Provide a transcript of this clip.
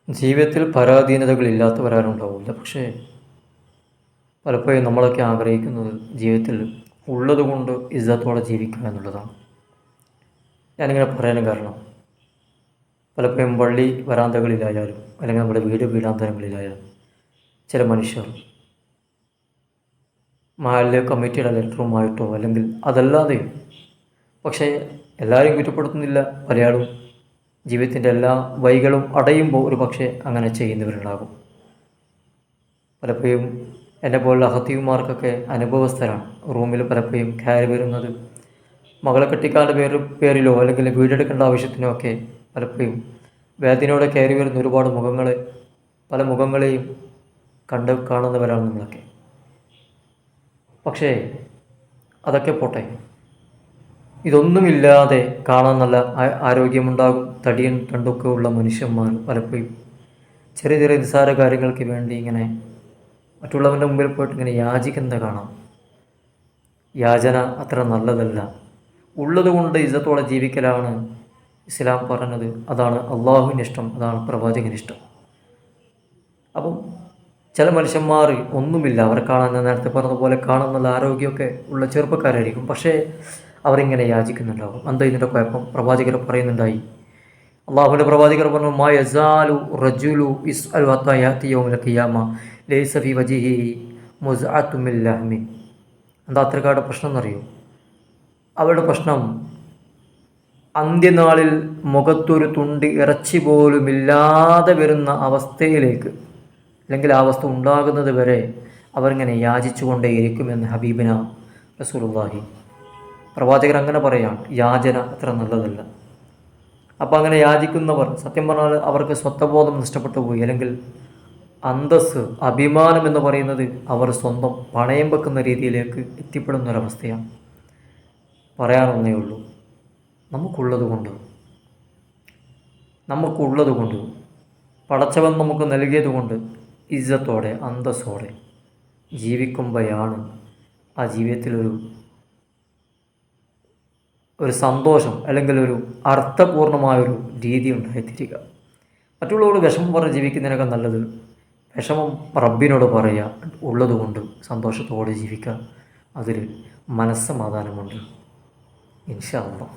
ജീവിതത്തിൽ പരാധീനതകളില്ലാത്തവരാരുണ്ടാവില്ല. പക്ഷേ പലപ്പോഴും നമ്മളൊക്കെ ആഗ്രഹിക്കുന്നത് ജീവിതത്തിൽ ഉള്ളതുകൊണ്ട് ഇസ്സത്തോടെ ജീവിക്കുക എന്നുള്ളതാണ്. ഞാനിങ്ങനെ പറയാനും കാരണം, പലപ്പോഴും പള്ളി വരാന്തകളിലായാലും അല്ലെങ്കിൽ നമ്മുടെ വീടാന്തരങ്ങളിലായാലും ചില മനുഷ്യർ മഹല്ല് കമ്മിറ്റിയുടെ ലെറ്ററുമായിട്ടോ അല്ലെങ്കിൽ അതല്ലാതെയും, പക്ഷേ എല്ലാവരും കുറ്റപ്പെടുത്തുന്നില്ല, പലയാളും ജീവിതത്തിൻ്റെ എല്ലാ വഴികളും അടയുമ്പോൾ ഒരു പക്ഷേ അങ്ങനെ ചെയ്യുന്നവരുണ്ടാകും. പലപ്പോഴും എന്നെ പോലുള്ള ഹത്തീവുമാർക്കൊക്കെ അനുഭവസ്ഥരാണ്. റൂമിൽ പലപ്പോഴും കയറി വരുന്നത് മകളെ കെട്ടിക്കാൻ്റെ പേരിലോ അല്ലെങ്കിൽ വീടെടുക്കേണ്ട ആവശ്യത്തിനോ ഒക്കെ പലപ്പോഴും വേദനയോടെ കയറി വരുന്ന ഒരുപാട് പല മുഖങ്ങളെയും കാണുന്നവരാണ് നമ്മളൊക്കെ. പക്ഷേ അതൊക്കെ പോട്ടെ, ഇതൊന്നുമില്ലാതെ കാണാൻ നല്ല ആരോഗ്യമുണ്ടാകും, തടിയൻ തണ്ടൊക്കെ ഉള്ള മനുഷ്യന്മാർ പലപ്പോഴും ചെറിയ ചെറിയ നിസ്സാര കാര്യങ്ങൾക്ക് വേണ്ടി ഇങ്ങനെ മറ്റുള്ളവൻ്റെ മുമ്പിൽ പോയിട്ട് ഇങ്ങനെ യാചിക്കുന്നത് കാണാം. യാചന അത്ര നല്ലതല്ല. ഉള്ളതുകൊണ്ട് ഇസ്സത്തോടെ ജീവിക്കലാണ് ഇസ്ലാം പറഞ്ഞത്. അതാണ് അള്ളാഹുവിനിഷ്ടം, അതാണ് പ്രവാചകനിഷ്ടം. അപ്പം ചില മനുഷ്യന്മാർ ഒന്നുമില്ല, അവരെ കാണാൻ ഞാൻ നേരത്തെ പറഞ്ഞതുപോലെ കാണാൻ നല്ല ആരോഗ്യമൊക്കെ ഉള്ള ചെറുപ്പക്കാരായിരിക്കും, പക്ഷേ അവരിങ്ങനെ യാചിക്കുന്നുണ്ടാവും. എന്താ ഇതിൻ്റെ കുഴപ്പം? പ്രവാചകർ പറയുന്നുണ്ടായി, അള്ളാഹുവിൻ്റെ പ്രവാചകർ പറഞ്ഞു, മാ യസാലു റജുലു ഇസ്അലു ഹത്താ യാതി യൗമുൽ ഖിയാമ ലൈസ ഫി വജ്ഹിഹി മുസ്അത്തും മിൻ ലഹ്മിൻ. എന്താ അത്രക്കാരുടെ പ്രശ്നം എന്നറിയോ? അവരുടെ പ്രശ്നം അന്ത്യനാളിൽ മുഖത്തൊരു തുണ്ട് ഇറച്ചി പോലുമില്ലാതെ വരുന്ന അവസ്ഥയിലേക്ക്, അല്ലെങ്കിൽ ആ അവസ്ഥ ഉണ്ടാകുന്നത് വരെ അവരിങ്ങനെ യാചിച്ചു കൊണ്ടേയിരിക്കുമെന്ന് ഹബീബിന റസൂലുള്ളാഹി. പ്രവാചകർ അങ്ങനെ പറയാം, യാചന അത്ര നല്ലതല്ല. അപ്പോൾ അങ്ങനെ യാചിക്കുന്നവർ സത്യം പറഞ്ഞാൽ അവർക്ക് സ്വത്വബോധം നഷ്ടപ്പെട്ടു പോയി, അല്ലെങ്കിൽ അന്തസ്സ്, അഭിമാനം എന്ന് പറയുന്നത് അവർ സ്വന്തം പണയം വെക്കുന്ന രീതിയിലേക്ക് എത്തിപ്പെടുന്നൊരവസ്ഥയാണ്. പറയാനൊന്നേ ഉള്ളൂ, നമുക്കുള്ളത് കൊണ്ട് പടച്ചവൻ നമുക്ക് നൽകിയത് കൊണ്ട് ഇസ്സത്തോടെ അന്തസ്സോടെ ജീവിക്കുമ്പോഴാണ് ആ ജീവിതത്തിലൊരു സന്തോഷം അല്ലെങ്കിൽ ഒരു അർത്ഥപൂർണമായൊരു രീതി ഉണ്ടായിത്തീരുക. മറ്റുള്ളവരോട് വിഷമം പറഞ്ഞ് ജീവിക്കുന്നതിനൊക്കെ നല്ലത് വിഷമം റബ്ബിനോട് പറയുക, ഉള്ളതുകൊണ്ട് സന്തോഷത്തോടെ ജീവിക്കുക. അതിൽ മനസ്സമാധാനമുണ്ട്. ഇൻഷാ അല്ലാഹ്.